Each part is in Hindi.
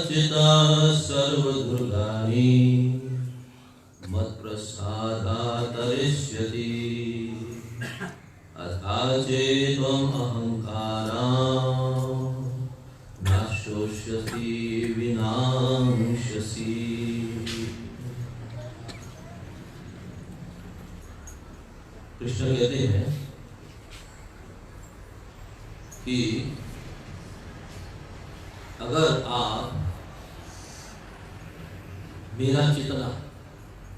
चिता सर्वदुर्गानि मत्प्रसादात् तरिष्यति अथा चेत्त्वम् अहङ्कारान् न शोष्यसि विनाश्यसि। कृष्ण कहते हैं कि अगर आप मेरा चितना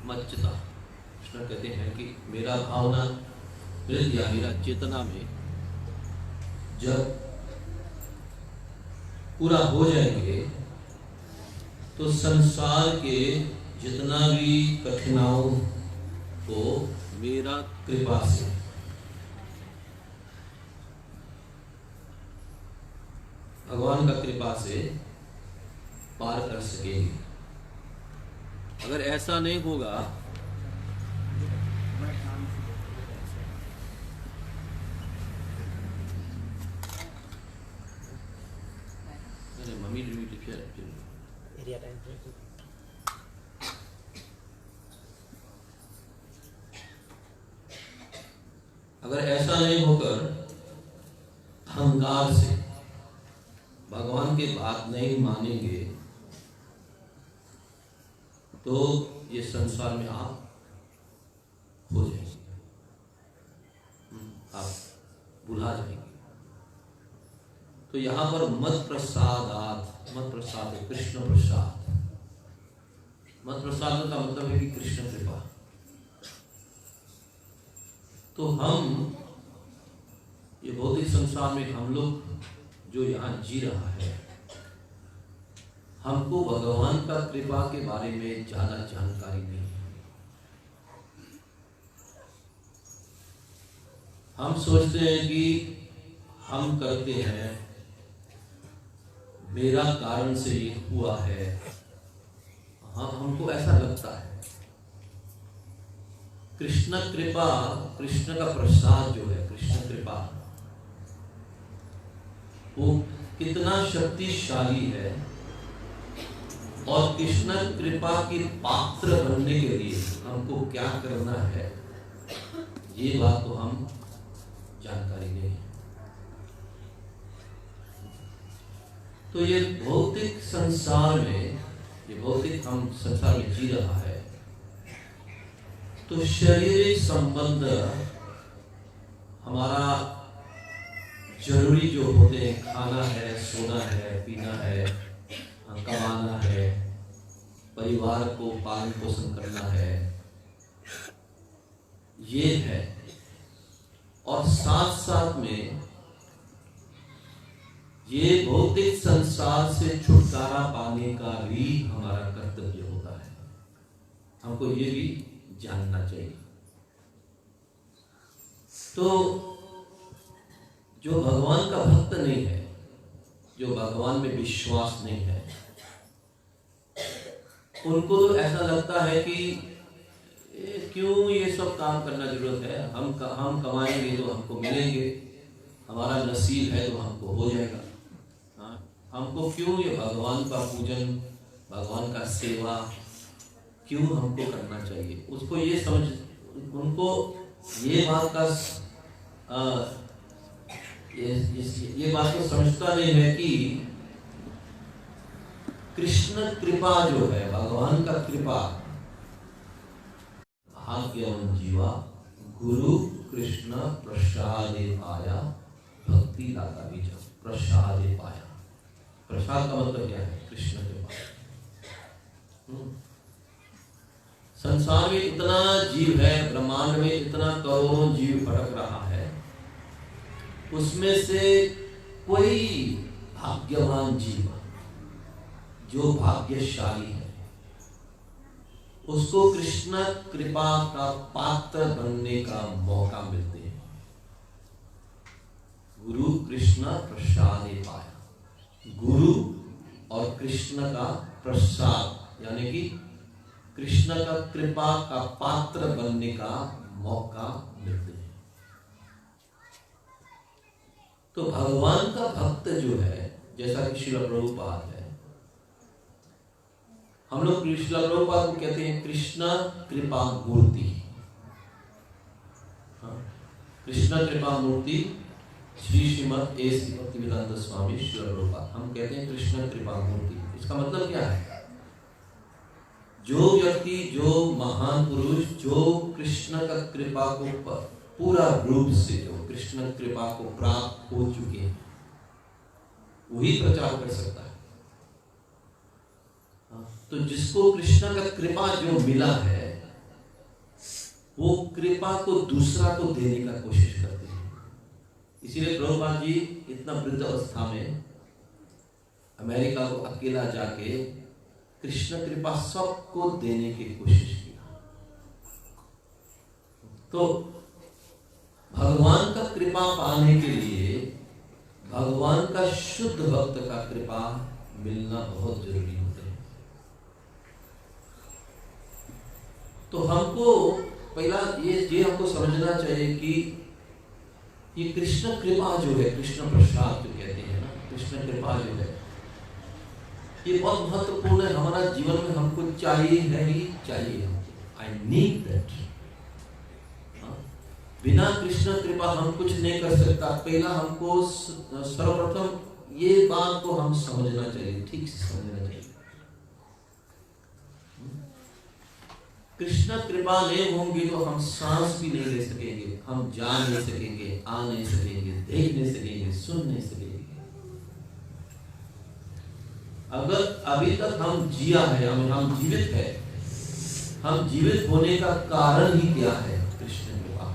मत चिता, कृष्ण कहते हैं कि मेरा भावना या मेरा चेतना में जब पूरा हो जाएंगे तो संसार के जितना भी कठिनाइयों को मेरा कृपा से भगवान का कृपा से पार कर सकेंगे। अगर ऐसा नहीं होगा मम्मी अगर ऐसा नहीं होकर अहंकार से भगवान की बात नहीं मानेंगे तो ये संसार में आप हो जाएंगे, आप भुला जाएंगे। तो यहाँ पर मत प्रसादात, मत प्रसाद है कृष्ण प्रसाद। मत प्रसाद का मतलब है कि कृष्ण कृपा। तो हम ये भौतिक संसार में हम लोग जो यहाँ जी रहा है, हमको भगवान का कृपा के बारे में ज्यादा जानकारी नहीं है। हम सोचते हैं कि हम करते हैं, मेरा कारण से ये हुआ है। हाँ, हमको ऐसा लगता है। कृष्ण कृपा, कृष्ण का प्रसाद जो है, कृष्ण कृपा वो कितना शक्तिशाली है और कृष्ण कृपा के पात्र बनने के लिए हमको क्या करना है, ये बात तो हम जानकारी नहीं है। तो ये भौतिक संसार में, ये भौतिक हम संसार में जी रहा है, तो शारीरिक संबंध हमारा जरूरी जो होते हैं, खाना है, सोना है, पीना है, कमाना है, परिवार को पालन पोषण करना है, ये है। और साथ साथ में ये भौतिक संसार से छुटकारा पाने का भी हमारा कर्तव्य होता है। हमको ये भी जानना चाहिए। तो जो भगवान का भक्त नहीं है, जो भगवान में विश्वास नहीं है, उनको तो ऐसा लगता है कि क्यों ये सब काम करना जरूरत है, हम कमाएंगे तो हमको मिलेंगे, हमारा नसीब है तो हमको हो जाएगा। हाँ, हमको क्यों ये भगवान का पूजन, भगवान का सेवा क्यों हमको करना चाहिए। उसको ये समझ, उनको ये बात का ये बात को समझता नहीं है कि कृष्ण कृपा जो है, भगवान का कृपा, भाग्यवान जीवा गुरु कृष्ण प्रसादे पाया भक्ति दाता बीज। प्रसादे पाया, प्रसाद का मतलब क्या है? कृष्ण कृपा। संसार में इतना जीव है, ब्रह्मांड में इतना करोड़ों जीव भटक रहा है, उसमें से कोई भाग्यवान जीव जो भाग्यशाली है, उसको कृष्ण कृपा का पात्र बनने का मौका मिलते हैं। गुरु कृष्ण प्रसादे पाया, गुरु और कृष्ण का प्रसाद यानी कि कृष्ण का कृपा का पात्र बनने का मौका मिलते हैं। तो भगवान का भक्त जो है, जैसा कि श्रील प्रभुपाद है, हम लोग कृष्ण प्रभुपाद को कहते हैं कृष्णा कृपा मूर्ति। कृष्णा कृपा मूर्ति श्रीमद एस भक्तिवेदांत स्वामी श्रील प्रभुपाद, हम कहते हैं कृष्ण कृपा मूर्ति। इसका मतलब क्या है? जो व्यक्ति, जो महान पुरुष, जो कृष्ण का कृपा को पूरा रूप से, जो कृष्ण कृपा को प्राप्त हो चुके हैं, वही प्रचार कर सकता है। तो जिसको कृष्ण का कृपा जो मिला है, वो कृपा को दूसरा को देने का कोशिश करते हैं। इसीलिए प्रभुपाद जी इतना वृद्ध अवस्था में अमेरिका को अकेला जाके कृष्ण कृपा सबको देने की कोशिश किया। तो भगवान का कृपा पाने के लिए भगवान का शुद्ध भक्त का कृपा मिलना बहुत जरूरी होता है। तो हमको पहला ये हमको समझना चाहिए कि ये कृष्ण कृपा जो है, कृष्ण प्रसाद जो कहते हैं ना, कृष्ण कृपा जो है, ये बहुत महत्वपूर्ण है। हमारा जीवन में हमको चाहिए है ही चाहिए। I need that. बिना कृष्ण कृपा हम कुछ नहीं कर सकता। पहला हमको सर्वप्रथम ये बात को हम समझना चाहिए, ठीक से समझना चाहिए। कृष्ण कृपा नहीं होंगे तो हम सांस भी नहीं ले सकेंगे, हम जा नहीं सकेंगे, आ नहीं सकेंगे, देख नहीं सकेंगे, सुन नहीं सकेंगे। अगर अभी तक हम जिया है, हम जीवित है, हम जीवित होने का कारण ही क्या है? कृष्ण कृपा।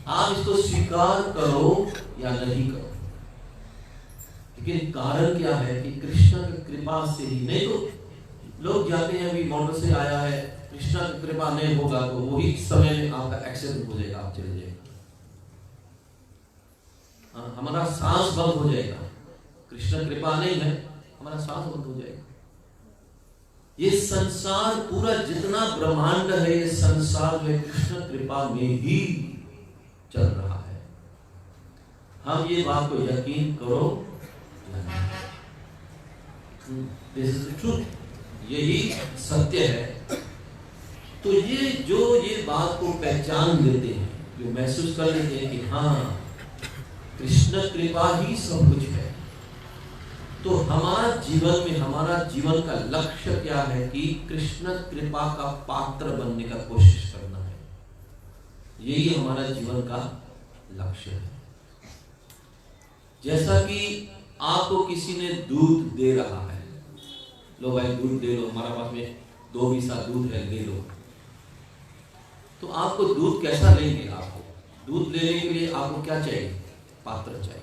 आप इसको स्वीकार करो या नहीं करो, लेकिन कारण क्या है कि कृष्ण की कृपा से ही। नहीं तो लोग जाते हैं, अभी मोटर से आया है, कृष्ण की कृपा नहीं होगा तो वही समय में आपका एक्सीडेंट हो जाएगा, आप चले जाएगा, हमारा सांस बंद हो जाएगा। कृष्ण कृपा नहीं है, हमारा सांस बंद हो जाएगा। ये संसार पूरा जितना ब्रह्मांड है, ये संसार में कृष्ण कृपा में ही चल रहा है। हम ये बात को यकीन करो या नहीं। दिस इज द ट्रूथ, यही सत्य है। तो ये बात को पहचान लेते हैं, जो महसूस कर लेते हैं कि हाँ कृष्ण कृपा ही सब कुछ है, तो हमारा जीवन में, हमारा जीवन का लक्ष्य क्या है कि कृष्ण कृपा का पात्र बनने का कोशिश करना है। यही हमारा जीवन का लक्ष्य है। जैसा कि आपको किसी ने दूध दे रहा है, लो भाई दूध दे लो, हमारा पास में 2 बीसा दूध है, ले लो। तो आपको दूध कैसा लेंगे? आपको दूध लेने के लिए आपको क्या चाहिए? पात्र चाहिए,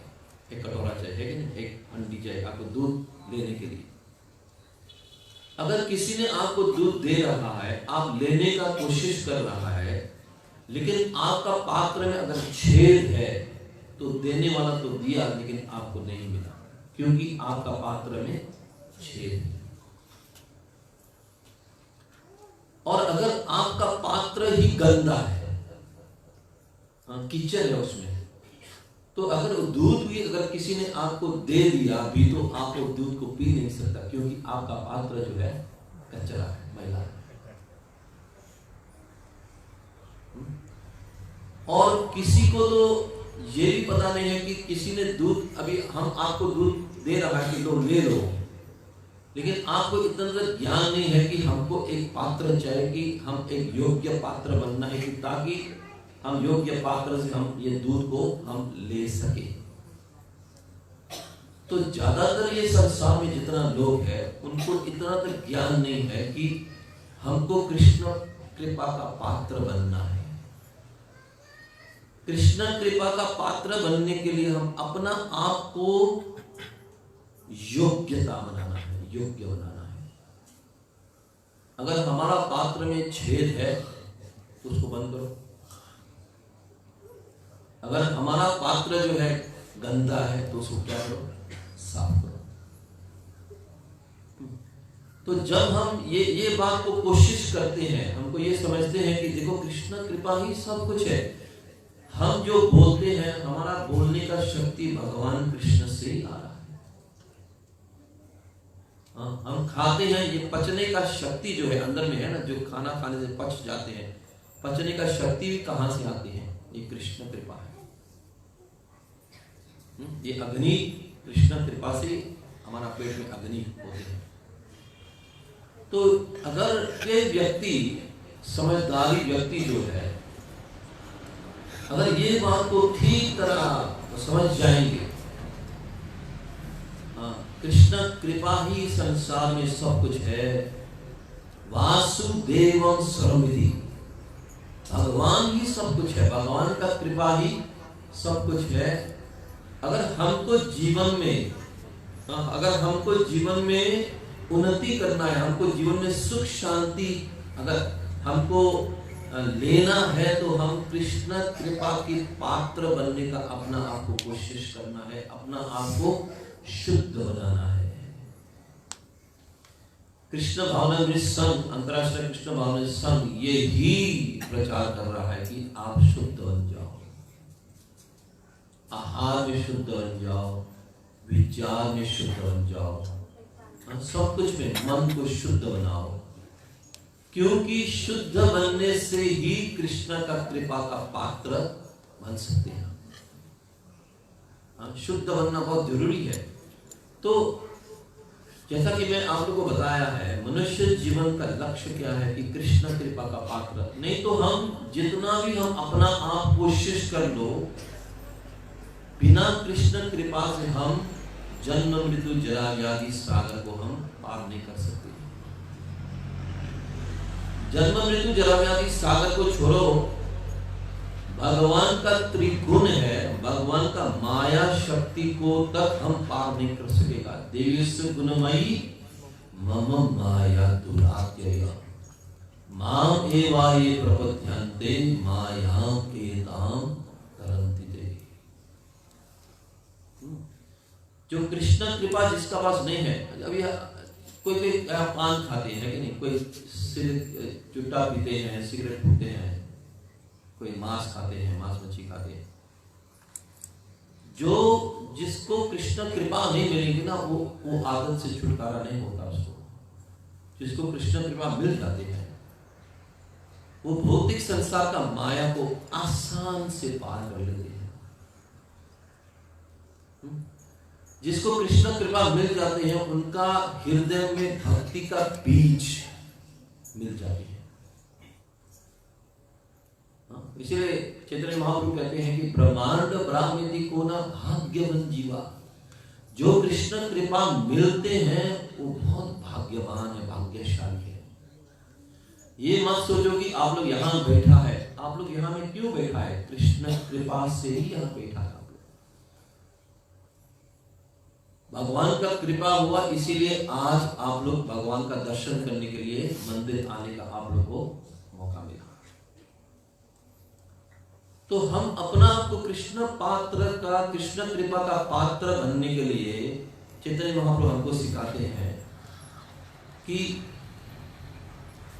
एक कटोरा चाहिए, एक हंडी चाहिए आपको दूध लेने के लिए। अगर किसी ने आपको दूध दे रहा है, आप लेने का कोशिश कर रहा है, लेकिन आपका पात्र में अगर छेद है तो देने वाला तो दिया लेकिन आपको नहीं मिला, क्योंकि आपका पात्र में छेद है। और अगर आपका पात्र ही गंदा है, कीचड़ है उसमें, तो अगर दूध भी अगर किसी ने आपको दे दिया भी तो आप वो दूध को पी नहीं सकता, क्योंकि आपका पात्र जो है कचरा है, मैला है। और किसी को तो ये भी पता नहीं है कि किसी ने दूध, अभी हम आपको दूध दे रहा है कि लो ले लो, लेकिन आपको इतना ज्ञान नहीं है कि हमको एक पात्र चाहिए, कि हम एक योग्य पात्र बनना है, कि ताकि हम योग्य पात्र से हम ये दूध को हम ले सके। तो ज्यादातर ये संसार में जितना लोग हैं, उनको इतना तक ज्ञान नहीं है कि हमको कृष्ण कृपा का पात्र बनना है। कृष्ण कृपा का पात्र बनने के लिए हम अपना आप को योग्यता बनाना है, योग्य बनाना है। अगर हमारा पात्र में छेद है तो उसको बंद करो। अगर हमारा पात्र जो है गंदा है तो उसको क्या करो? साफ करो। तो जब हम ये बात को कोशिश करते हैं, हमको ये समझते हैं कि देखो कृष्ण कृपा ही सब कुछ है। हम जो बोलते हैं, हमारा बोलने का शक्ति भगवान कृष्ण से ही आ रहा है। हम खाते हैं, ये पचने का शक्ति जो है अंदर में है ना, जो खाना खाने से पच जाते हैं, पचने का शक्ति भी कहां से आती है? ये कृष्ण कृपा है। ये अग्नि कृष्ण कृपा से हमारा पेट में अग्नि होते हैं। तो अगर ये व्यक्ति, समझदारी व्यक्ति जो है, अगर ये बात को ठीक तरह समझ जाएंगे, कृष्ण कृपा ही संसार में सब कुछ है, वासुदेवम सर्वमिति, भगवान ही सब कुछ है, भगवान का कृपा ही सब कुछ है। अगर हमको जीवन में, अगर हमको जीवन में उन्नति करना है, हमको जीवन में सुख शांति अगर हमको लेना है, तो हम कृष्ण कृपा की पात्र बनने का अपना आप को कोशिश करना है, अपना आप को शुद्ध बनाना है। कृष्ण भावनामृत संघ, अंतरराष्ट्रीय कृष्ण भावनामृत संघ ये ही प्रचार कर रहा है कि आप शुद्ध बन जाओ, आहार में शुद्ध बन जाओ, विचार में शुद्ध बन जाओ, सब कुछ में मन को शुद्ध बनाओ, क्योंकि शुद्ध बनने से ही कृष्ण का कृपा का पात्र बन सकते हैं। शुद्ध बनना बहुत जरूरी है। तो जैसा कि मैं आप लोगों को बताया है, मनुष्य जीवन का लक्ष्य क्या है कि कृष्ण कृपा का पात्र, नहीं तो हम जितना भी हम अपना आप कोशिश कर लो, बिना कृष्ण कृपा से हम जन्म मृत्यु जरा व्याधि सागर को हम पार नहीं कर सकते। जन्म मृत्यु जरा व्याधि सागर को छोड़ो, भगवान का त्रिगुण है, भगवान का माया शक्ति को तक हम पार नहीं कर सकेगा। देवीस्य गुणमयी मम माया दुरात्यय माम एवाये प्रपद्यन्ते माया केताम तरन्ति ते। जो कृष्ण कृपा जिसका पास नहीं है, अभी कोई पान खाते हैं कि नहीं, कोई चुट्टा पीते हैं, सिगरेट पीते हैं, कोई मांस खाते हैं, मांस मच्छी खाते हैं, जो जिसको कृष्ण कृपा नहीं मिलेगी ना, वो आदत से छुटकारा नहीं होता उसको। जिसको कृष्ण कृपा मिल जाती है, वो भौतिक संसार का माया को आसान से पार कर लेते हैं। जिसको कृष्ण कृपा मिल जाते हैं, उनका हृदय में भक्ति का बीज मिल जाती है। इसीलिए चैतन्य महाप्रभु कहते हैं कि ब्रह्मांड ब्राह्मणी को ना भाग्यवान जीवा, जो कृष्ण कृपा मिलते हैं वो बहुत भाग्यवान है, भाग्यशाली है। ये मत सोचो कि आप लोग यहाँ बैठा है, आप लोग यहाँ में क्यों बैठा है? कृष्ण कृपा से ही यहाँ बैठा है। आप लोग भगवान का कृपा हुआ, इसीलिए आज आप लोग भगवान का दर्शन करने के लिए मंदिर आने का आप लोग को मौका मिला। तो हम अपना आपको कृष्ण पात्र का, कृष्ण कृपा का पात्र बनने के लिए चैतन्य महाप्रभु हमको सिखाते हैं कि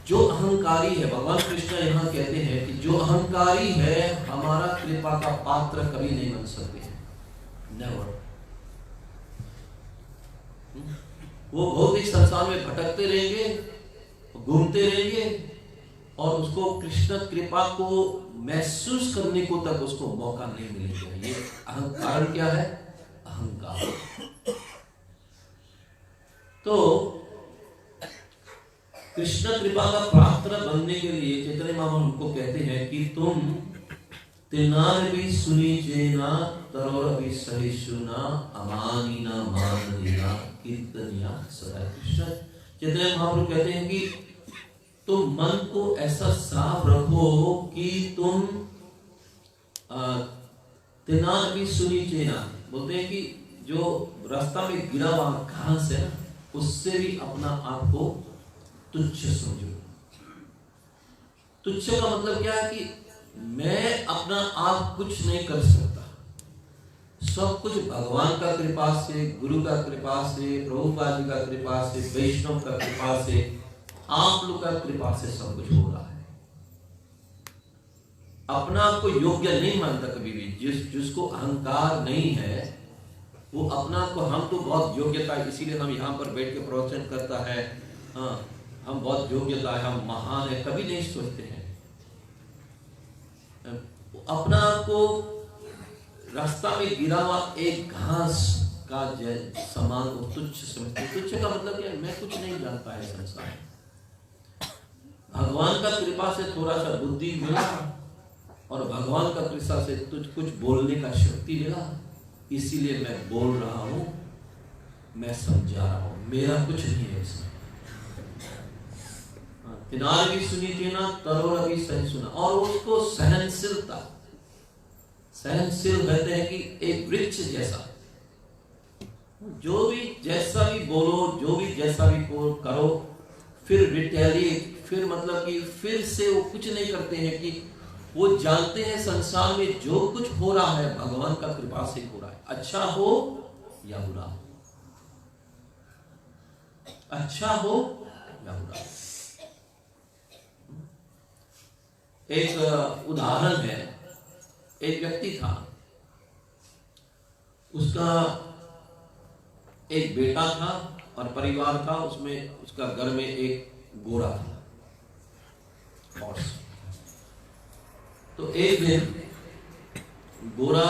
जो अहंकारी है, भगवान कृष्ण यहाँ कहते हैं कि जो अहंकारी है हमारा कृपा का पात्र कभी नहीं बन सकते हैं, नेवर। वो भौतिक संसार में भटकते रहेंगे, घूमते रहेंगे, और उसको कृष्ण कृपा को महसूस करने को तक उसको मौका नहीं मिलेगा। ये अहंकार क्या है? अहंकार। तो कृष्ण कृपा का पात्र बनने के लिए चैतन्य महाप्रभु हमको कहते हैं कि तुम तेनार भी सुनी जेना तरोर भी सहिष्णुना अमानिना मान देना कीर्तनिया सदा। कृष्ण चैतन्य महाप्रभु कहते हैं कि तुम मन को ऐसा साफ रखो कि तुम तेनार भी सुनी जेना, बोलते हैं कि जो रास्ता में गिरा हुआ घास है उससे भी अपना आप को तुच्छ समझो। तुच्छ का मतलब क्या है कि मैं अपना आप कुछ नहीं कर सकता, सब कुछ भगवान का कृपा से, गुरु का कृपा से, प्रभुपाद जी का कृपा से, वैष्णव का कृपा से, आप लोग का कृपा से सब कुछ हो रहा है। अपना आप को योग्य नहीं मानता कभी भी। जिसको अहंकार नहीं है वो अपना को, हम तो बहुत योग्यता है इसीलिए हम यहाँ पर बैठ के प्रवचन करता है, हाँ हम बहुत योग्यता है, हम महान है, कभी नहीं सोचते हैं। अपना को रास्ता में गिरा हुआ एक घास का समान वो तुच्छ समझते। तुच्छ का मतलब क्या है? मैं कुछ नहीं जानता है संसार। भगवान का कृपा से थोड़ा सा बुद्धि मिला और भगवान का कृपा से तुझ कुछ बोलने का शक्ति मिला, इसीलिए मैं बोल रहा हूं, मैं समझा रहा हूं, मेरा कुछ नहीं है इसमें। तिनार भी सुनी थी ना, तरोर भी सही सुना। और उसको सहनशीलता, सहनशील कहते हैं कि एक वृक्ष जैसा, जो भी जैसा भी बोलो, जो भी जैसा भी करो, फिर रिटेलिएट, फिर मतलब कि फिर से वो कुछ नहीं करते हैं, कि वो जानते हैं संसार में जो कुछ हो रहा है भगवान का कृपा से हो रहा है, अच्छा हो या बुरा हो, अच्छा हो या बुरा हो। एक उदाहरण है, एक व्यक्ति था, उसका एक बेटा था और परिवार था, उसमें उसका घर में एक गोरा था। और तो एक दिन गोरा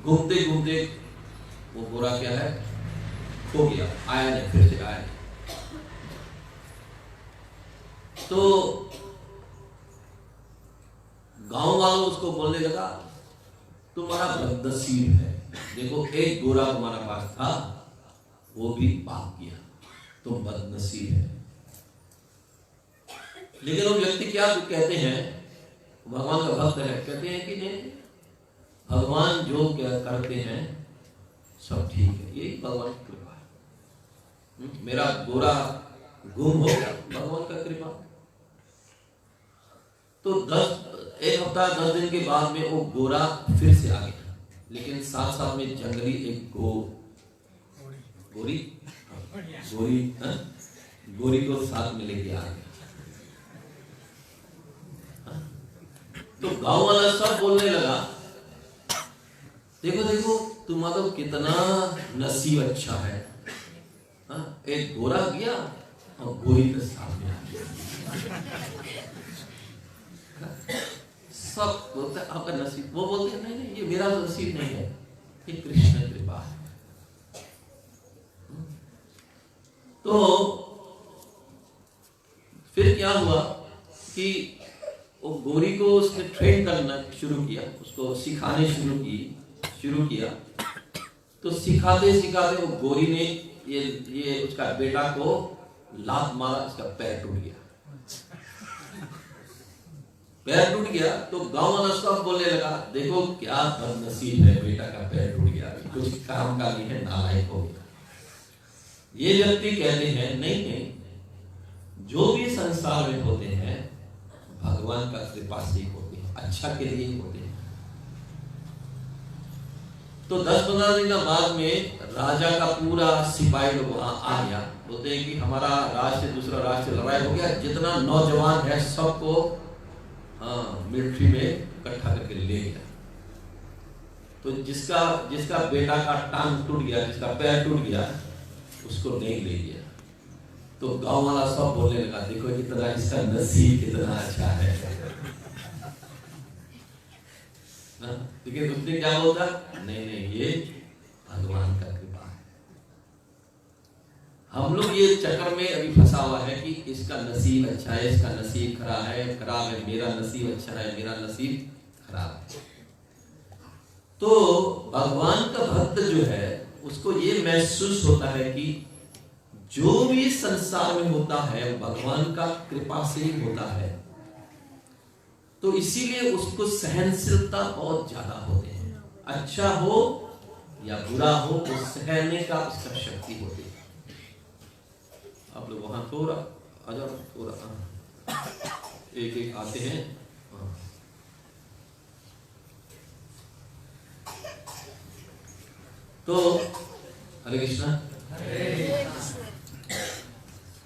घूमते घूमते, वो गोरा क्या है, खो गया, आया नहीं, फिर से आया नहीं। तो गांव वालों उसको बोलने लगा, तुम्हारा बदनसीब है, देखो एक गोरा तुम्हारा पास था, वो भी पाप किया, तुम बदनसीब है। लेकिन वो व्यक्ति क्या कहते हैं, भगवान का भक्त है, कहते हैं कि नहीं, भगवान जो क्या करते हैं सब ठीक है, यही भगवान की कृपा है। मेरा गोरा गुम हो गया, भगवान का कृपा। तो एक हफ्ता 10 दिन के बाद में वो गोरा फिर से आ गया, लेकिन साथ साथ में जंगली एक गोरी को साथ में लेके आ गया। तो गांव वाला सब बोलने लगा, देखो देखो तुम्हारा तो कितना नसीब अच्छा है, एक गोरा गया और गोरी के सामने आ गया। सब बोलते हैं आपका नसीब, वो बोलते हैं नहीं नहीं ये मेरा नसीब नहीं है, ये कृष्ण कृपा है। तो फिर क्या हुआ कि वो गोरी को उसने ट्रेन करना शुरू किया, उसको सिखाने शुरू किया। तो सिखाते सिखाते वो गोरी ने ये उसका बेटा को लात मारा, उसका पैर टूट गया। पैर टूट गया तो गांव वाला सब बोलने लगा, देखो क्या बदनसीब है, बेटा का पैर टूट गया, कुछ काम का नहीं है, नालायक हो गया। ये व्यक्ति कहते हैं नहीं नहीं, जो भी संसार में होते हैं भगवान का कृपा से होते हैं, अच्छा के लिए होते हैं। तो 10-15 दिन के बाद में राजा का पूरा सिपाही लोग वहां आ गया। बोलते हैं कि हमारा राज से दूसरा राज से लड़ाई हो गया, जितना नौजवान है सबको मिलिट्री में इकट्ठा करके ले गया। तो जिसका बेटा का टांग टूट गया, जिसका पैर टूट गया, उसको नहीं ले गया। तो गांव वाला सब बोलने लगा, देखो कितना इसका नसीब कितना अच्छा है। लेकिन उसने क्या बोला, नहीं नहीं ये भगवान का कृपा है। हम लोग ये चक्कर में अभी फंसा हुआ है कि इसका नसीब अच्छा है, इसका नसीब खराब है, मेरा नसीब अच्छा है, मेरा नसीब खराब है। तो भगवान का भक्त जो है उसको ये महसूस होता है कि जो भी संसार में होता है भगवान का कृपा से ही होता है। तो इसीलिए उसको सहनशीलता बहुत ज्यादा होते हैं, अच्छा हो या बुरा हो वो सहने का उसका शक्ति होती है। आप लोग वहां थोड़ा आ जाओ, थोड़ा एक एक आते हैं। तो हरे कृष्णा।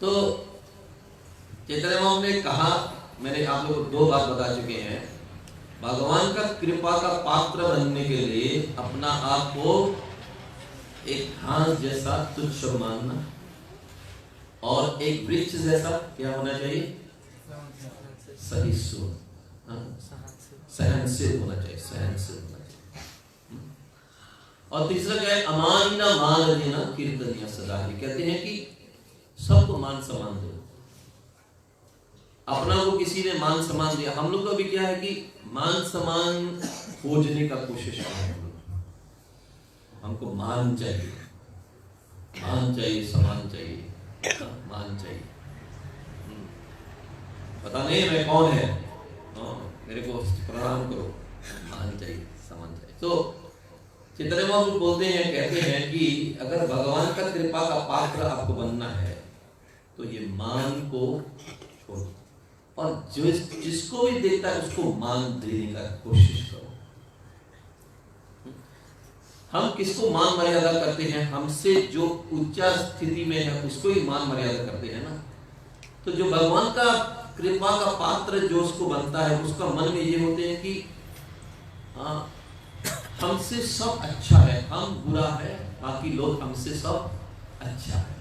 तो चैतन्य महाप्रभु ने कहा, मैंने आप लोगों को 2 बात बता चुके हैं भगवान का कृपा का पात्र बनने के लिए अपना आप को एक घास जैसा तुच्छ मानना और एक वृक्ष जैसा क्या होना चाहिए? सहिष्णु, सहनशील होना चाहिए, सहनशील होना चाहिए। और तीसरा क्या है? अमानिना मान लेना कीर्तनिया सदा ही। कहते हैं कि सबको मान सम्मान दो। अपना को किसी ने मान सम्मान दिया, हम लोग को भी क्या है कि मान सम्मान खोजने का कोशिश कर रहे हैं। हमको मान चाहिए, मान चाहिए, सम्मान चाहिए, मान चाहिए। पता नहीं मैं कौन है, मेरे को प्रणाम करो, मान चाहिए, सम्मान चाहिए। तो चित्तन महाप्रभु बोलते हैं, कहते हैं कि अगर भगवान का कृपा का पात्र आपको बनना है तो ये मान को छोड़ो और जिसको भी देखता है उसको मान देने का कोशिश करो। हम किसको मान मर्यादा करते हैं? हमसे जो उच्च स्थिति में है उसको ही मान मर्यादा करते हैं ना। तो जो भगवान का कृपा का पात्र जो उसको बनता है, उसका मन में ये होते हैं कि हाँ, हमसे सब अच्छा है, हम बुरा है, बाकी लोग हमसे सब अच्छा है।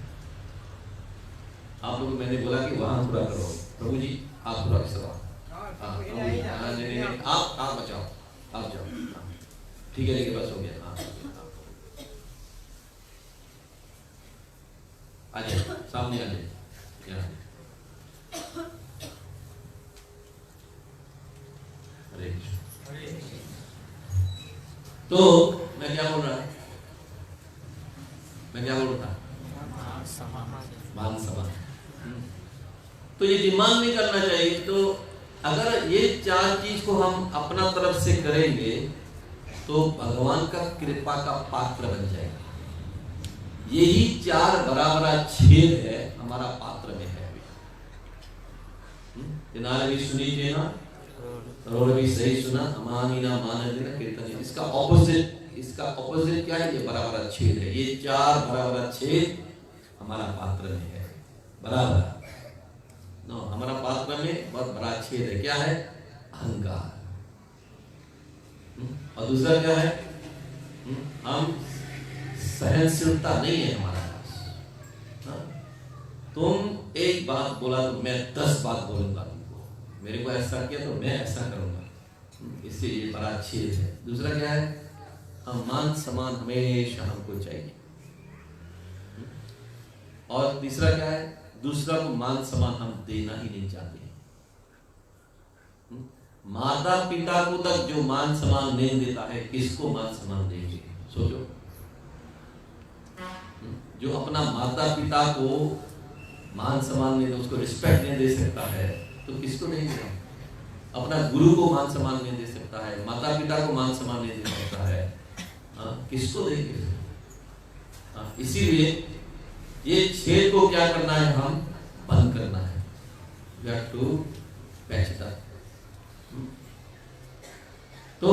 आप लोग मैंने बोला कि वहां थोड़ा करो, प्रभु जी आप थोड़ा सवाल, आप बचाओ, आप जाओ, ठीक है, बस हो गया। आ जाए, सामने आ जाए। हरे कृष्ण। तो मैं क्या बोल रहा था? मान सम्मान। तो ये डिमांड नहीं करना चाहिए। तो अगर ये चार चीज को हम अपना तरफ से करेंगे तो भगवान का कृपा का पात्र बन जाएगा। यही चार बराबर छेद है हमारा पात्र में है। अभी सुनी ना, भी सही सुना, अमानिना मान लेना कीर्तन। इसका ऑपोजिट क्या है? ये बराबर छेद है। ये चार बराबर छेद हमारा पात्र में है, बराबर नो। हमारा पात्र में बहुत बड़ा छेद है। क्या है? अहंकार। और दूसरा क्या है? हम सहनशीलता नहीं है हमारे पास। तुम एक बात बोला तो मैं 10 बात बोलूंगा तुमको, मेरे को ऐसा किया तो मैं ऐसा करूंगा। इससे ये बड़ा छेद है। दूसरा क्या है? हम मान सम्मान हमेशा हमको चाहिए। और तीसरा क्या है? दूसरा को मान सम्मान हम देना ही नहीं चाहते। माता पिता को तक जो मान सम्मान नहीं देता है, किसको मान सम्मान देंगे? सोचो। जो अपना माता पिता को मान सम्मान नहीं दे, उसको रिस्पेक्ट नहीं दे सकता है, तो किसको नहीं देगा? अपना गुरु को मान सम्मान नहीं दे सकता है, माता पिता को मान सम्मान नहीं दे सकता है, किसको देंगे? इसीलिए ये छेद को क्या करना है? हम बंद करना है। We have to patch it up. तो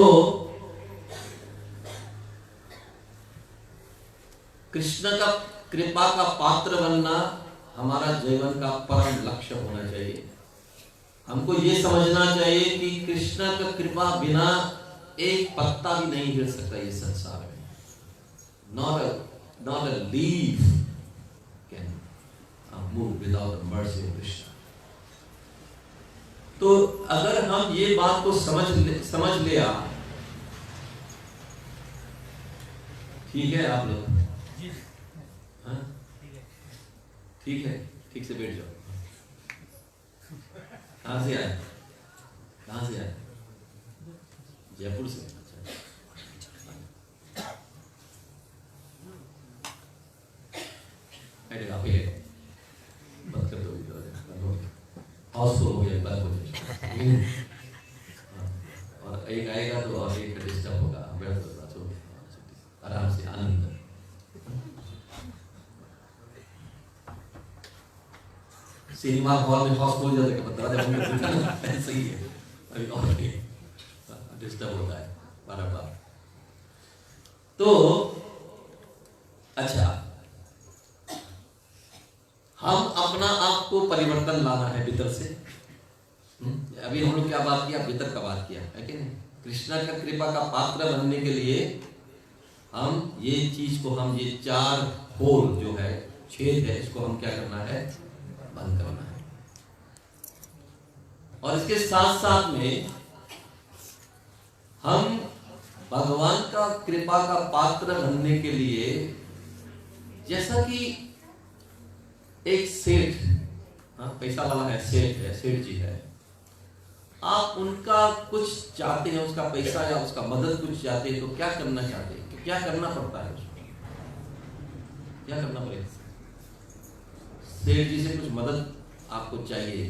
कृष्ण का कृपा का पात्र बनना हमारा जीवन का परम लक्ष्य होना चाहिए। हमको ये समझना चाहिए कि कृष्ण का कृपा बिना एक पत्ता भी नहीं हिल सकता ये संसार में। Not a leaf can move without the mercy of Krishna. तो अगर हम ये बात को समझ लिया, ठीक है आप लोग? ठीक है, ठीक से बैठ जाओ। कहाँ से आए? जयपुर से। आप ही बंद कर दो, हाउसफुल हो गया, बंद हो जाए। और एक आएगा तो और एक डिस्टर्ब होगा। आराम से, आनंद। सिनेमा हॉल में हाउसफुल हो जाता है, पता है सही है। अभी और डिस्टर्ब होता है बार-बार। तो अच्छा, हम अपना आप को परिवर्तन लाना है भीतर से। अभी हम लोग क्या बात किया, वितर्क का बात किया है कि नहीं। कृष्णा का कृपा का पात्र बनने के लिए हम ये चीज को, हम ये 4 होल जो है, छेद है, इसको हम क्या करना है, बंद करना है। और इसके साथ साथ में हम भगवान का कृपा का पात्र बनने के लिए, जैसा कि एक सेठ, पैसा वाला है, सेठ है, सेठ जी है, आप उनका कुछ चाहते हैं, उसका पैसा या उसका मदद कुछ चाहते हैं, तो क्या करना चाहते हैं, तो क्या करना पड़ता है उसको, क्या करना पड़ेगा। सेठ जी से कुछ मदद आपको चाहिए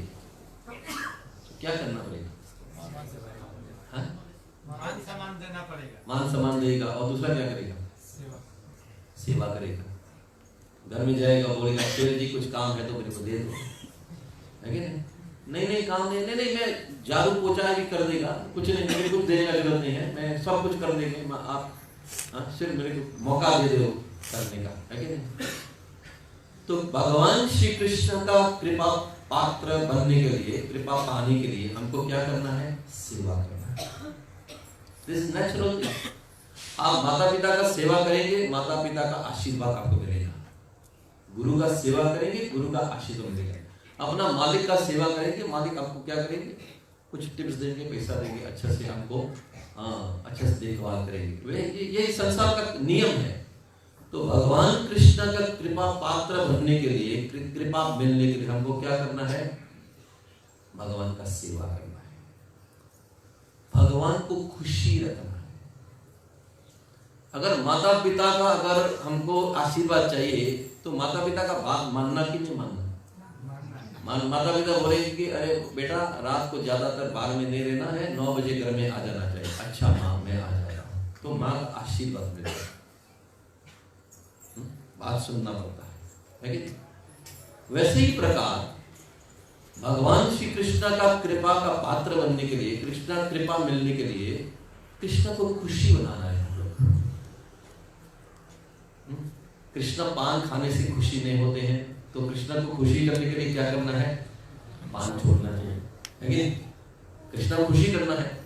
तो क्या करना पड़ेगा, मान सम्मान देना पड़ेगा, मान सम्मान देगा। और दूसरा क्या करेगा, सेवा करेगा। घर में जाएगा, बोलेगा सेठ जी कुछ काम है तो मेरे को दे दो, है कि नहीं। नहीं काम नहीं, नहीं मैं झाड़ू पोछा भी कर देगा, कुछ नहीं, मेरे को देने का जरूरत नहीं है, मैं सब कुछ कर देंगे, आप सिर्फ मेरे को मौका दे दो करने का, है कि नहीं। तो भगवान श्री कृष्ण का कृपा पात्र बनने के लिए, कृपा पाने के लिए हमको क्या करना है, सेवा करना है। This natural thing. आप माता पिता का सेवा करेंगे, माता पिता का आशीर्वाद आपको मिलेगा। गुरु का सेवा करेंगे, गुरु का आशीर्वाद मिलेगा। अपना मालिक का सेवा करेंगे, मालिक आपको क्या करेंगे, कुछ टिप्स देंगे, पैसा देंगे, अच्छे से हमको अच्छे से देखभाल करेंगे। ये संसार का नियम है। तो भगवान कृष्ण का कृपा पात्र बनने के लिए, कृपा मिलने के लिए हमको क्या करना है, भगवान का सेवा करना है, भगवान को खुशी रखना है। अगर माता पिता का अगर हमको आशीर्वाद चाहिए तो माता पिता का बात मानना कि नहीं मानना। माता पिता बोलेंगे कि अरे बेटा रात को ज्यादातर बाहर में नहीं रहना है, 9 बजे घर में आ जाना चाहिए। अच्छा माँ मैं आ जा रहा हूँ, तो माँ का आशीर्वाद मिलेगा। बात सुनना पड़ता है कि नहीं। वैसे ही प्रकार भगवान श्री कृष्ण का कृपा का पात्र बनने के लिए, कृष्ण कृपा मिलने के लिए कृष्ण को खुशी बनाना है हम लोग। कृष्ण पान खाने से खुशी नहीं होते हैं, तो कृष्ण को खुशी करने के लिए क्या करना है, पान छोड़ना चाहिए, है कि नहीं। कृष्ण को खुशी करना है।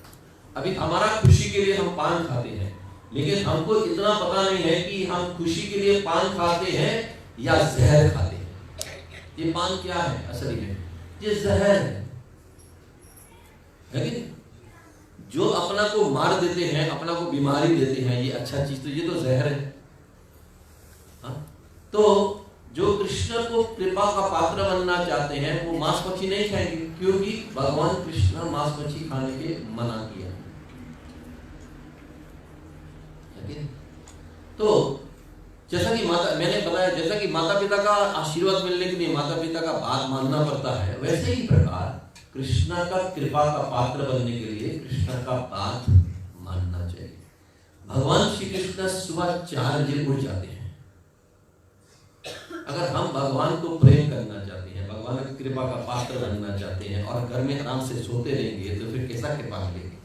अभी हमारा खुशी के लिए हम पान खाते हैं, लेकिन हमको इतना पता नहीं है कि हम खुशी के लिए पान खाते हैं या जहर खाते हैं। ये पान क्या है असल में, ये जहर है कि नहीं। जो अपना को मार देते हैं, अपना को बीमारी देते हैं, ये अच्छा चीज, तो ये तो जहर है। तो जो कृष्ण को कृपा का पात्र बनना चाहते हैं वो मांस मच्छी नहीं खाएंगे, क्योंकि भगवान कृष्ण मांस मच्छी खाने के मना किया। तो जैसा कि मैंने बताया, जैसा कि माता पिता का आशीर्वाद मिलने के लिए माता पिता का बात मानना पड़ता है, वैसे ही प्रकार कृष्ण का कृपा का पात्र बनने के लिए कृष्ण का बात मानना चाहिए। भगवान श्री कृष्ण सुबह 4 बजे उठ जाते हैं। अगर हम भगवान को प्रेम करना चाहते हैं, भगवान की कृपा का पात्र बनना चाहते हैं और घर में आराम से सोते रहेंगे, तो फिर कैसा कृपा मिलेगी।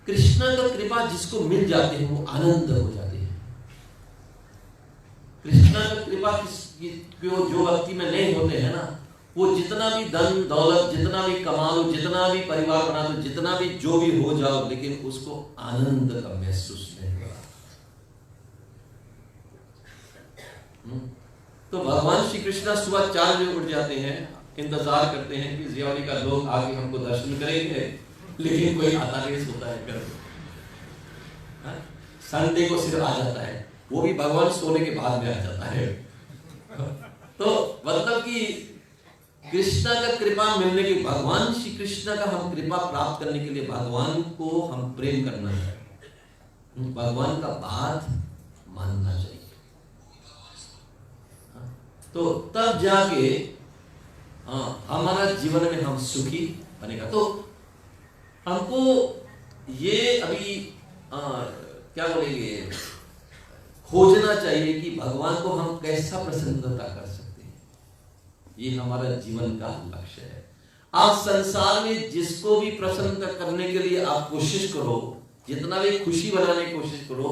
कृष्ण का कृपा जिसको मिल जाते हैं वो आनंद हो जाते हैं। कृष्ण का कृपा जो व्यक्ति में नहीं होते हैं ना, वो जितना भी धन दौलत, जितना भी कमा लो, जितना भी परिवार बना लो, जितना भी जो भी हो जाओ, लेकिन उसको आनंद का महसूस नहीं होगा। तो भगवान श्री कृष्ण सुबह 4 बजे उठ जाते हैं, इंतजार करते हैं कि जियावली का लोग आगे हमको दर्शन करेंगे, लेकिन कोई आता नहीं सोता है घर में। संडे को सिर्फ आ जाता है, वो भी भगवान सोने के बाद में आ जाता है। तो मतलब कि कृष्ण का कृपा मिलने के, भगवान श्री कृष्ण का हम कृपा प्राप्त करने के लिए भगवान को हम प्रेम करना है, भगवान का बात मानना चाहिए। तो तब जाके हमारा जीवन में हम सुखी बनेगा। तो हमको ये अभी क्या बोलेंगे, खोजना चाहिए कि भगवान को हम कैसा प्रसन्नता कर सकते हैं। ये हमारा जीवन का लक्ष्य है। आप संसार में जिसको भी प्रसन्न करने के लिए आप कोशिश करो, जितना भी खुशी बनाने की कोशिश करो,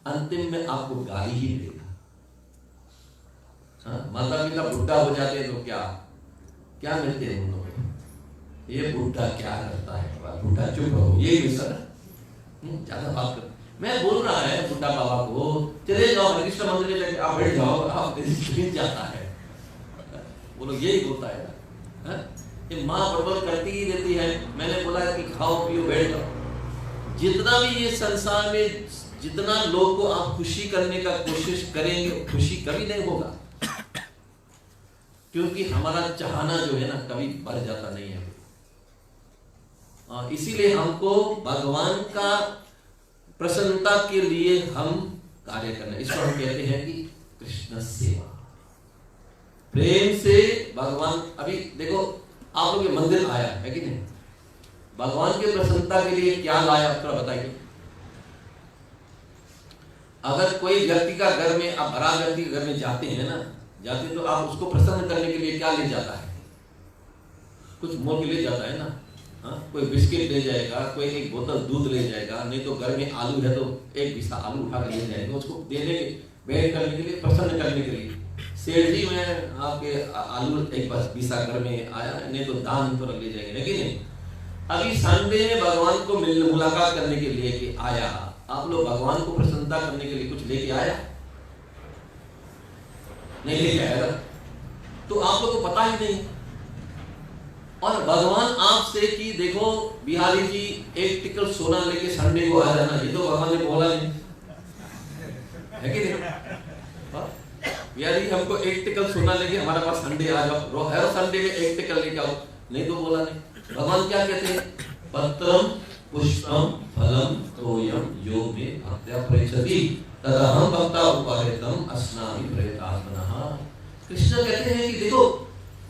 अंतिम में आपको गाली ही मिलेगा। माता पिता बुढ़ा हो जाते हैं तो क्या, क्या मिलते हैं उन लोगों को? ये बुढ़ा क्या करता है, बुढ़ा चुप रहो, यही मिशन है। ज्यादा बात कर, मैं बोल रहा है बुढ़ा बाबा को चले जाओ हरे कृष्ण मंदिर में जाके आप बैठ जाओ, आप जाता है, वो लोग यही बोलता है ना। ये माँ बड़बड़ करती ही रहती है। मैंने बोला कि खाओ पियो बैठ जाओ। जितना भी ये संसार में जितना लोग को आप खुशी करने का कोशिश करेंगे, खुशी कभी नहीं होगा, क्योंकि हमारा चाहना जो है ना कभी बढ़ जाता नहीं है। इसीलिए हमको भगवान का प्रसन्नता के लिए हम कार्य करना, इसको हम कहते हैं कि कृष्ण सेवा। प्रेम से भगवान, अभी देखो आप लोग मंदिर आया है कि नहीं, भगवान के प्रसन्नता के लिए क्या लाया थोड़ा बताइए। अगर कोई व्यक्ति का घर में, आप बड़ा व्यक्ति के घर में जाते हैं ना, जाते तो आप उसको प्रसन्न करने के लिए क्या ले जाता है? कुछ मोल के ले जाता है ना। कोई बिस्किट ले जाएगा, कोई एक बोतल दूध ले जाएगा, नहीं तो घर में आलू है तो एक बिस्सा आलू उठा कर ले जाएगा, उसको देने के बैठ करने के लिए, प्रसन्न करने के लिए। सेठ जी मैं आपके आलू एक बिस्सा घर में आया, नहीं तो दान तो ले जाएंगे, लेकिन नहीं। अभी संडे में भगवान को मिलने मुलाकात करने के लिए कि आया, आप लोग भगवान को प्रसन्नता करने के लिए कुछ लेके आया? नहीं लेके आया, तो आप लोग को पता ही नहीं। और भगवान आपसे कि देखो बिहारी जी एक टिकल सोना लेके संडे को आ जाना, ये तो भगवान ने बोला नहीं है कि नहीं? बिहारी हमको एक टिकल सोना लेके हमारे पास संडे आ जाओ, हर संडे में एक टिकल लेके आओ, नहीं तो बोला नहीं। भगवान क्या कहते हैं? पत्रम पुष्पम फलम तोयम यो मे भक्त्या प्रयच्छति तदहं भक्ता उपाहृतम अस्नामि प्रयतात्मनः। कृष्ण कहते हैं कि देखो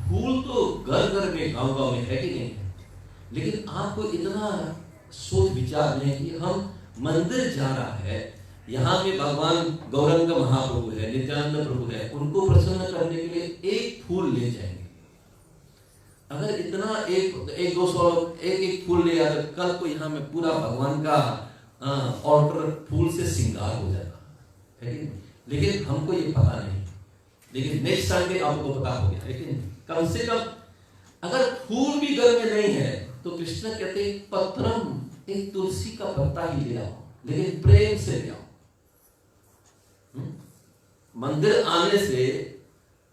फूल तो घर घर में गांव गांव में है कि नहीं है, लेकिन आपको इतना सोच विचार नहीं कि हम मंदिर जा रहा है, यहाँ पे भगवान गौरंग महाप्रभु है, नित्यानंद प्रभु है, उनको प्रसन्न करने के लिए एक फूल ले जाएंगे। अगर इतना एक 200 एक फूल ले आते, कल को यहाँ में पूरा भगवान का ऑर्डर फूल से श्रृंगार हो जाता है कि नहीं? लेकिन हमको ये पता नहीं, लेकिन नेक्स्ट संडे आपको पता हो गया। लेकिन कम से कम अगर फूल भी घर में नहीं है तो कृष्ण कहते हैं पत्रम, एक तुलसी का पत्ता ही ले आओ, लेकिन प्रेम से ले आओ। मंदिर आने से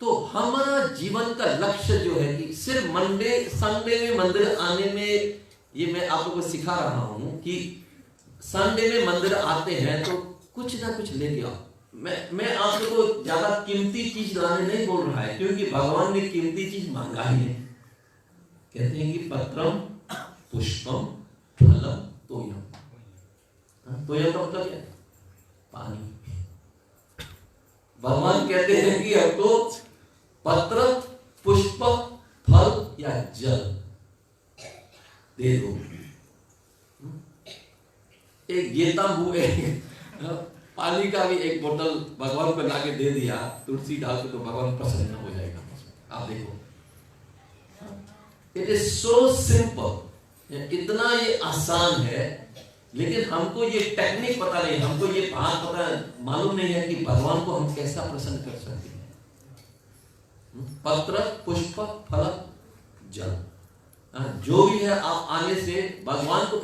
तो हमारा जीवन का लक्ष्य जो है कि सिर्फ संडे में मंदिर आने में, ये मैं आप लोगों को सिखा रहा हूं कि संडे में मंदिर आते हैं तो कुछ ना कुछ लेके आओ। मैं आप लोगों को ज्यादा कीमती चीज लाने नहीं बोल रहा है, क्योंकि भगवान ने कीमती चीज मांगा ही है। कहते हैं कि पत्रम पुष्पम फलम तोयम। तोयम का मतलब क्या? पानी। भगवान कहते हैं कि हमको पत्र पुष्प फल या जल दे दो। एक गेतांबू पानी का भी एक बोतल भगवान को लाके दे दिया, तुलसी डाल के, तो भगवान प्रसन्न हो जाएगा। आप देखो, इट इज सो सिंपल, इतना ये आसान है, लेकिन हमको ये टेक्निक पता नहीं, हमको ये बात पता मालूम नहीं है कि भगवान को हम कैसा प्रसन्न कर सकते हैं। पत्र पुष्प फल जल, जो भी है आप आने से भगवान को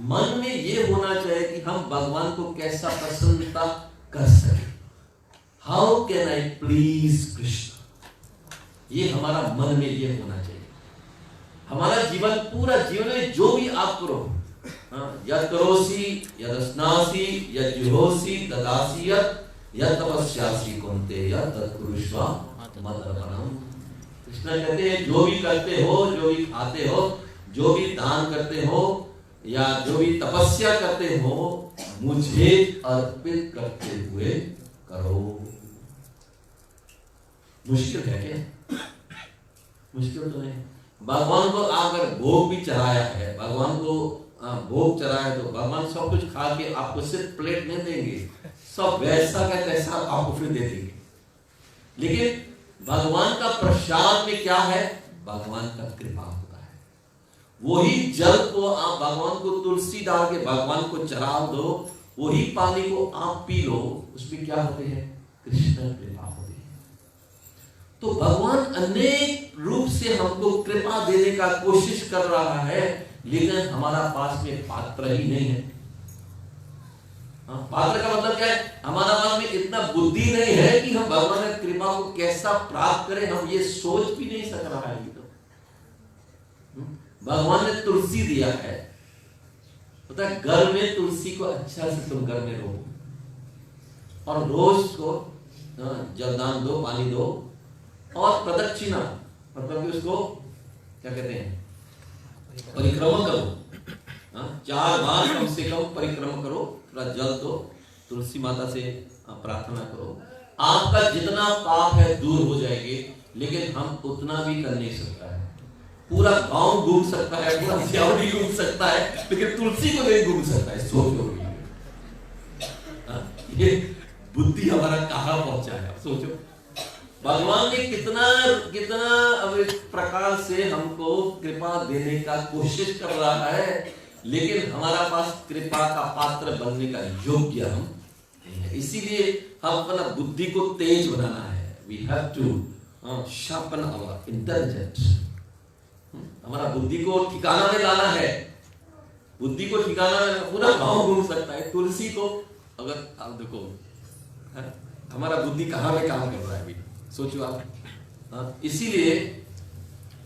मन में ये होना चाहिए कि हम भगवान को कैसा प्रसन्नता कर सके। How can I please Krishna, ये हमारा मन में ये होना चाहिए। हमारा जीवन, पूरा जीवन में जो भी आप करो, यद करोसी यद स्नासी यद जुहोसी ददासी यद तपस्यासी कुंते यद तत्कुरुष्वा मदर्पणम। कृष्ण कहते हैं जो भी करते हो, जो भी खाते हो, जो भी दान करते हो या जो भी तपस्या करते हो, मुझे अर्पित करते हुए करो। मुश्किल है क्या? मुश्किल तो नहीं। भगवान को अगर भोग भी चढ़ाया है, भगवान को भोग चढ़ाया तो भगवान सब कुछ खा के आपको सिर्फ प्लेट नहीं देंगे, सब वैसा का तैसा आपको फिर दे देंगे। लेकिन भगवान का प्रसाद में क्या है? भगवान का कृपा होता है। वही जल को आप भगवान को तुलसी डाल के भगवान को चढ़ा दो, वही पानी को आप पी लो, उसमें क्या होते हैं? कृष्ण कृपा होती है। तो भगवान अनेक रूप से हमको कृपा देने का कोशिश कर रहा है, लेकिन हमारा पास में पात्र ही नहीं है। पात्र का मतलब क्या है? हमारा पास में इतना बुद्धि नहीं है कि हम भगवान की कृपा को कैसा प्राप्त करें, हम ये सोच भी नहीं सक रहा है। तो भगवान ने तुलसी दिया है, पता है, घर में तुलसी को अच्छा से तुम घर में रो और रोज को जलदान दो, पानी दो और प्रदक्षिणा मतलब कि उसको क्या कहते हैं, परिक्रमा करो। 4 बार कम से कम परिक्रमा करो, थोड़ा जल दो, तुलसी माता से प्रार्थना करो, आपका जितना पाप है दूर हो जाएंगे। लेकिन हम उतना भी कर नहीं सकता है। पूरा गांव घूम सकता है, पूरा सियावड़ी घूम सकता है, लेकिन तुलसी को नहीं घूम सकता है। सोचो ये बुद्धि हमारा कहां पहुंचा है, सोचो। भगवान ने कितना कितना अब इस प्रकार से हमको कृपा देने का कोशिश कर रहा है, लेकिन हमारा पास कृपा का पात्र बनने का योग्य हम नहीं है। इसीलिए हम अपना बुद्धि को तेज बनाना है। We have to sharpen our intelligence. हमारा बुद्धि को ठिकाना में लाना है। बुद्धि को ठिकाना में पूरा गांव घूम सकता है। तुलसी को अगर आप देखो हमारा बुद्धि कहां में काम कर रहा है अभी, सोचो आप। इसीलिए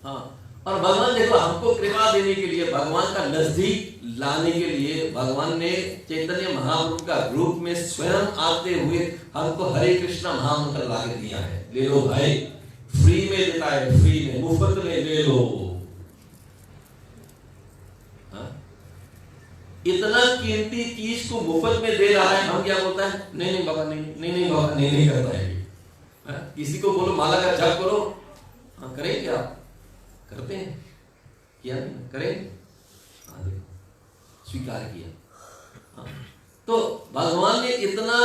और भगवान देखो हमको कृपा देने के लिए, भगवान का नजदीक लाने के लिए भगवान ने चैतन्य महाप्रभु का रूप में स्वयं आते हुए हमको हरे कृष्णा महामंत्र ला के दिया है। ले लो भाई, फ्री में देता है, फ्री में, मुफ्त में ले लो। इतना कीमती चीज को मुफ्त में दे रहा है, हम क्या बोलता है, नहीं नहीं बाबा, नहीं बाबा, नहीं करता है। किसी को बोलो माला का जप करो, करेंगे आप? करते हैं क्या? नहीं करेंगे। स्वीकार किया। तो भगवान ने इतना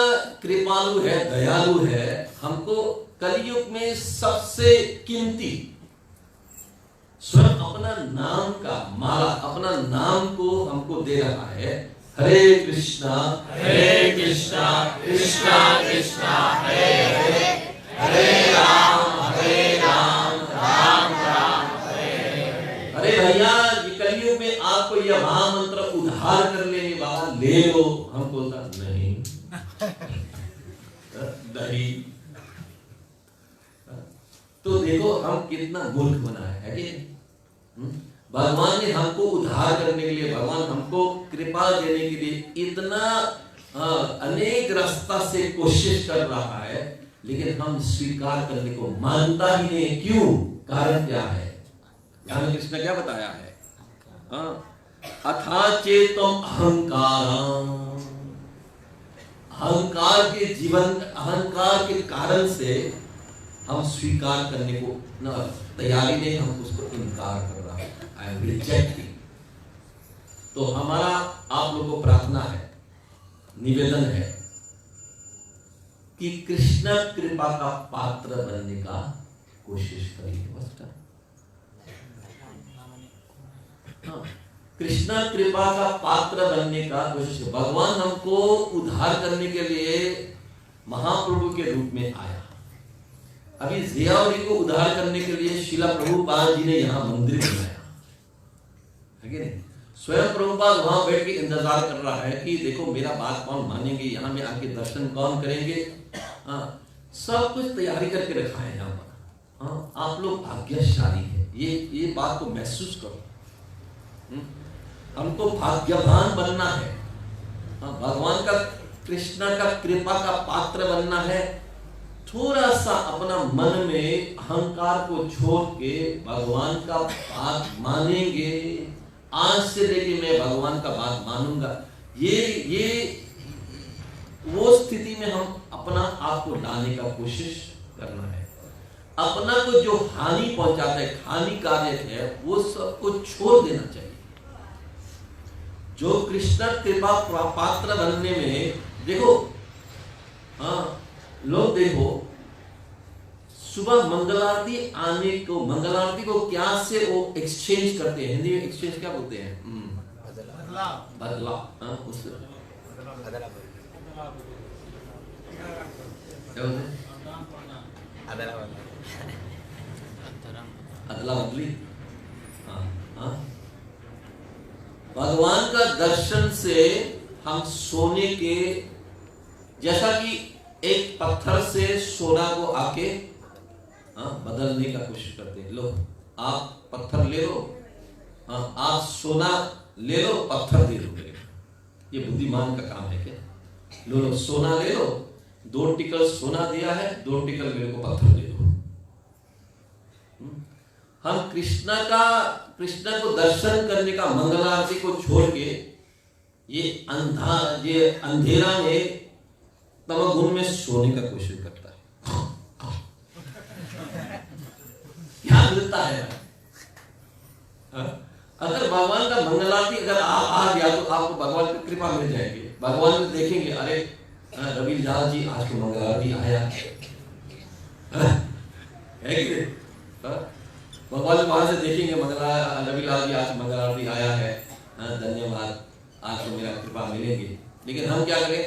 कृपालु है, दयालु है, हमको कलयुग में सबसे कीमती स्वयं अपना नाम का माला, अपना नाम को हमको दे रहा है। हरे कृष्णा कृष्णा कृष्णा हरे हरे, हरे राम राम राम हरे। अरे भैया, ये कलयुग में आपको यह महामंत्र उद्धार कर लेने वाला, ले लो। हम बोलता नहीं नहीं। तो देखो हम कितना मूर्ख बना है कि भगवान ने हमको उद्धार करने के लिए, भगवान हमको कृपा देने के लिए इतना अनेक रास्ता से कोशिश कर रहा है, लेकिन हम स्वीकार करने को मानता ही नहीं। क्यों? कारण क्या है? यहाँ कृष्ण क्या बताया है? अथा चेतम अहंकार के जीवन, अहंकार के कारण से हम स्वीकार करने को न तैयारी नहीं, हम उसको इनकार कर रहा है। I am rejecting. तो हमारा आप लोगों को प्रार्थना है, निवेदन है कि कृष्ण कृपा का पात्र बनने का कोशिश करिए। कृष्ण कृपा का पात्र बनने का कोशिश। भगवान हमको उद्धार करने के लिए महाप्रभु के रूप में आया। अभी जियावरी को उद्धार करने के लिए शिला प्रभुपाद जी ने यहाँ मंदिर बनाया है कि नहीं? स्वयं प्रभुपाद वहां बैठ के इंतजार कर रहा है कि देखो मेरा बात कौन मानेंगे, यहाँ में आके दर्शन कौन करेंगे। सब कुछ तैयारी करके रखा है यहाँ पर। आप लोग भाग्यशाली है, ये बात को महसूस करो। हमको भाग्यवान बनना है, भगवान का, कृष्ण का कृपा का पात्र बनना है। थोड़ा सा अपना मन में अहंकार को छोड़ के भगवान का बात मानेंगे। आज से लेके मैं भगवान का बात मानूंगा, ये वो स्थिति में हम अपना आप को लाने का कोशिश करना है। अपना को जो हानि पहुंचाता है, हानिकारक है, वो सब को छोड़ देना चाहिए। जो कृष्ण कृपा पात्र बनने में देखो, लोग देखो सुबह मंगल आरती आने को, मंगल आरती को क्या से वो एक्सचेंज करते हैं। हिंदी में एक्सचेंज क्या बोलते हैं? बदला। अदला बदली। हाँ हाँ, भगवान का दर्शन से हम सोने के, जैसा कि एक पत्थर से सोना को आके बदलने का कोशिश करते हैं। लो आप पत्थर ले लो, आप सोना ले लो, पत्थर दे दो मेरे को। ये बुद्धिमान का काम है क्या? लो सोना ले लो, 2 टिकल सोना दिया है, 2 टिकल मेरे को पत्थर दे दो। हम कृष्णा को दर्शन करने का, मंगल आरती को छोड़ के ये अंधेरा में, तमोगुण में सोने का कोशिश करता है। क्या मिलता है? अगर भगवान का मंगल आरती अगर आ गया तो आपको भगवान की कृपा मिल जाएगी। भगवान देखेंगे, अरे रवि लाल जी आज तो मंगल आरती आया है कि भगवान वहां से देखेंगे, रवि लाल जी आज मंगल आरती आया है, धन्यवाद, आज तो मेरा कृपा मिलेंगे। लेकिन हम क्या करें?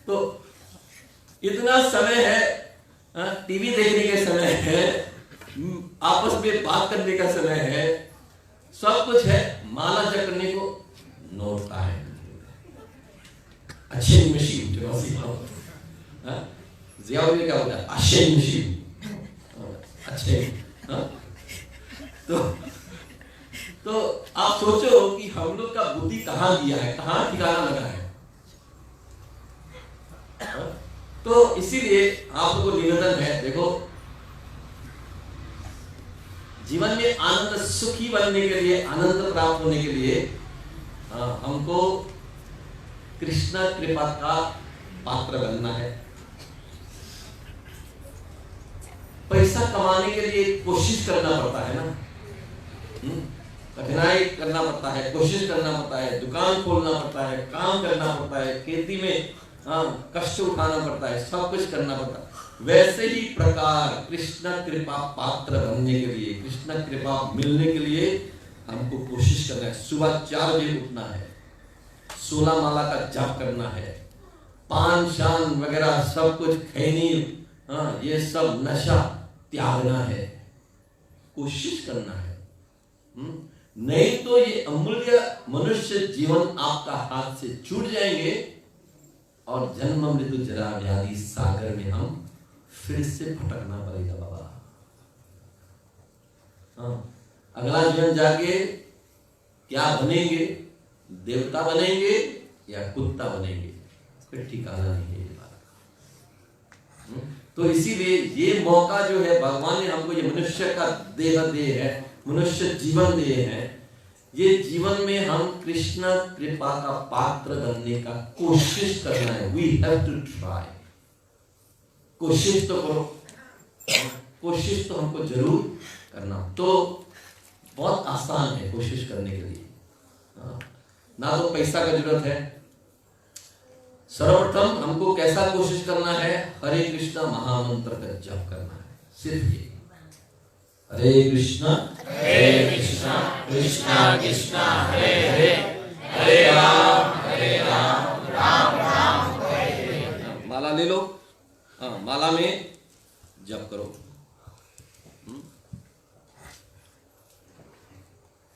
तो इतना समय है, टीवी देखने के समय है, आपस में बात करने का समय है, सब कुछ है, माला जपने को नोटता है। अच्छे मशीन क्या होता है? अच्छे मशीन अच्छे। तो आप सोचो कि हम लोग का बुद्धि कहां गया है, कहां ठिकाना लगा है। तो इसीलिए आप लोगों को निवेदन है, देखो जीवन में आनंद, सुखी बनने के लिए, आनंद प्राप्त होने के लिए हमको कृष्ण कृपा का पात्र बनना है। पैसा कमाने के लिए कोशिश करना पड़ता है ना, कठिनाई करना पड़ता है, कोशिश करना पड़ता है, दुकान खोलना पड़ता है, काम करना पड़ता है, खेती में कष्ट उठाना पड़ता है, सब कुछ करना पड़ता है। वैसे ही प्रकार कृष्ण कृपा पात्र बनने के लिए, कृष्ण कृपा मिलने के लिए हमको कोशिश करना है। सुबह 4 बजे उठना है, 16 माला का जाप करना है, पान शान वगैरह सब कुछ, खैनी, ये सब नशा त्यागना है, कोशिश करना है। नहीं तो ये अमूल्य मनुष्य जीवन आपका हाथ से छूट जाएंगे और जन्म मृत्यु जरा व्याधि सागर में हम फिर से भटकना पड़ेगा बाबा। अगला जीवन जाके क्या बनेंगे? देवता बनेंगे या कुत्ता बनेंगे, फिर ठिकाना नहीं है ये बात। तो इसीलिए ये मौका जो है, भगवान ने हमको ये मनुष्य का देह दे है, मनुष्य जीवन दे है, ये जीवन में हम कृष्ण कृपा का पात्र बनने का कोशिश करना है। We have to try. कोशिश तो करो, कोशिश तो हमको जरूर करना। तो बहुत आसान है कोशिश करने के लिए, ना तो पैसा का जरूरत है। सर्वप्रथम हमको कैसा कोशिश करना है? हरे कृष्णा महामंत्र का जप करना है, सिर्फ ये हरे कृष्णा कृष्णा कृष्णा हरे हरे, हरे राम राम राम हरे हरे। माला ले लो, माला में जप करो।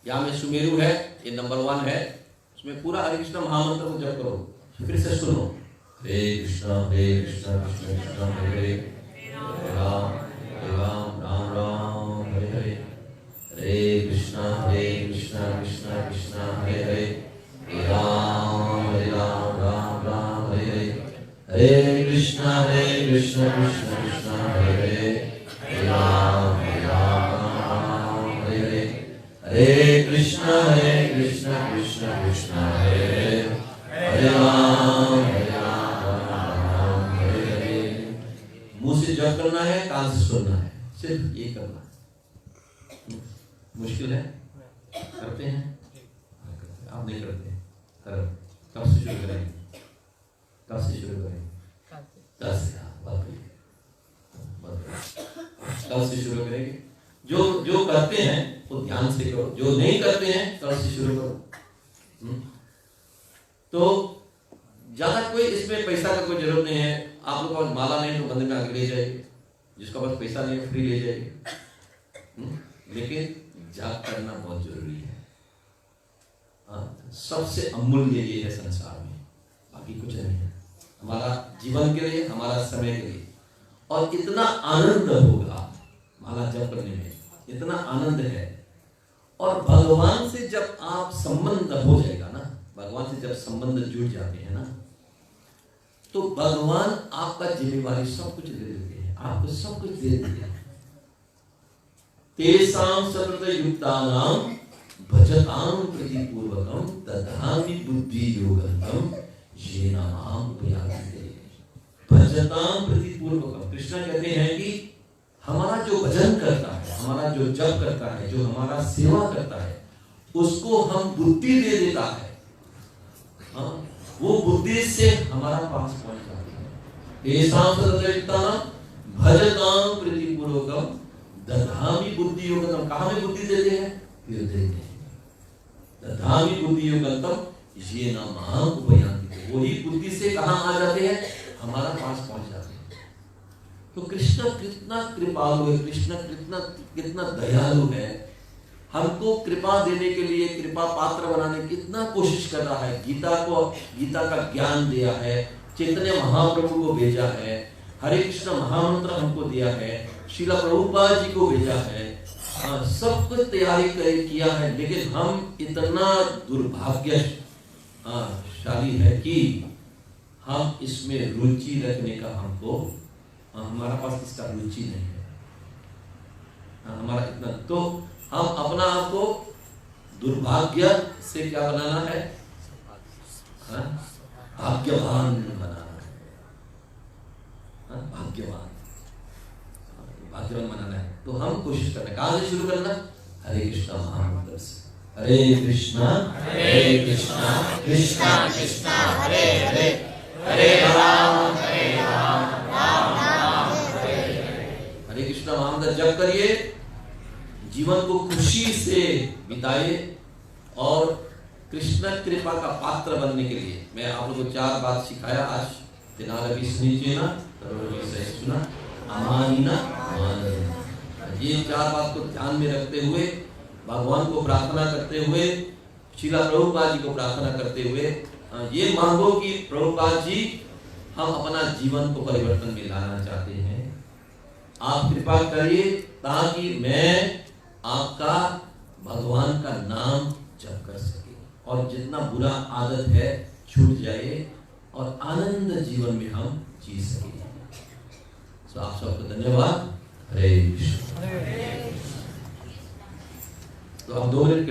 यहाँ में सुमेरु है, ये नंबर 1 है, उसमें पूरा हरे कृष्णा महामंत्र को जप करो। फिर से सुनो, हरे कृष्णा कृष्णा कृष्णा हरे हरे, हरे राम राम राम हरे हरे, हरे कृष्णा कृष्णा कृष्णा हरे हरे, हरे राम राम राम हरे हरे, हरे कृष्णा कृष्णा कृष्णा हरे हरे, हरे राम राम हरे हरे, हरे कृष्णा कृष्णा कृष्णा हरे हरे, हरे राम हरे हरे। मुंह से जप करना है, कान से सुनना है, सिर्फ ये करना है। मुश्किल है? करते हैं? आप नहीं करते हैं? करो। कब से शुरू करेंगे? कब से शुरू करेंगे? 10 कल से शुरू करेंगे। जो करते हैं वो ध्यान से करो, जो नहीं करते हैं कल से शुरू करो। तो ज्यादा कोई इसमें पैसा का कोई जरूरत नहीं है। आप लोग का माला नहीं तो मंदिर में आके ले जाइए, जिसका पास पैसा नहीं है फ्री ले जाइए। लेकिन जाप करना बहुत जरूरी है। सबसे अमूल्य ये है संसार में, बाकी कुछ नहीं है। हमारा जीवन के लिए, हमारा समय के लिए। और इतना आनंद होगा माला जप करने में, इतना आनंद है। और भगवान से जब आप संबंध हो जाएगा ना, भगवान से जब संबंध जुड़ जाते हैं ना, तो भगवान आपका जिम्मेवारी सब कुछ दे देते हैं, आपको सब कुछ दे देते हैं। तेसां सतत युक्तानां भजतां प्रतिपूर्वकं दधामि बुद्धि योगंतम येन मां उपयान्ति। भजतां प्रतिपूर्वकं, कृष्ण कहते हैं कि हमारा जो भजन करता है, हमारा जो जप करता है, जो हमारा सेवा करता है, उसको हम बुद्धि दे देता है। वो बुद्धि से हमारा पास पहुंच जाती है। तेसां सतत युक्तानां भजतां प्रतिपूर्वकं दधामि बुद्धि योगंतम। कहाँ में बुद्धि देते हैं? हृदय में। दधामि बुद्धि योगंतम येन मां उपयान्ति। वही बुद्धि से कहाँ आ जाते हैं? हमारा पास पहुंच जाते हैं। तो कृष्ण कितना कृपालु है, कृष्ण कितना दयालु है। हमको कृपा देने के लिए, कृपा पात्र बनाने की कितना कोशिश कर रहा है। गीता का ज्ञान दिया है, चैतन्य महाप्रभु को भेजा है, हरे कृष्ण महामंत्र हमको दिया है, श्रील प्रभुपाद जी को भेजा है, सब कुछ तैयारी किया है। लेकिन हम इतना दुर्भाग्यशाली है कि हम इसमें रुचि रखने का हमारा पास इसका रुचि नहीं है। हमारा इतना, तो हम अपना आप को दुर्भाग्य से क्या बनाना है? भाग्यवान बनाना है। भाग्यवान बनाना है। तो हम कोशिश करना है। कहां से शुरू करना? हरे कृष्णा महामंत्र से। हरे कृष्णा कृष्णा कृष्णा हरे हरे, हरे राम राम राम हरे हरे। हरे कृष्णा महामंत्र जप करिए, जीवन को खुशी से बिताइए और कृष्ण कृपा का पात्र बनने के लिए मैं आप लोगों को 4 बात सिखाया आज। सुना अमानिना मानना। ये 4 बात को ध्यान में रखते हुए, भगवान को प्रार्थना करते हुए, श्रील प्रभुपाद जी को प्रार्थना करते हुए ये मांगो कि प्रभुपाद जी, हम अपना जीवन को परिवर्तन में लाना चाहते हैं। आप कृपा करिए ताकि मैं आपका, भगवान का नाम जप कर सके और जितना बुरा आदत है छूट जाए और आनंद जीवन में हम जी सके। तो आप सबको धन्यवाद। हरे कृष्ण। तो आप 2 मिनट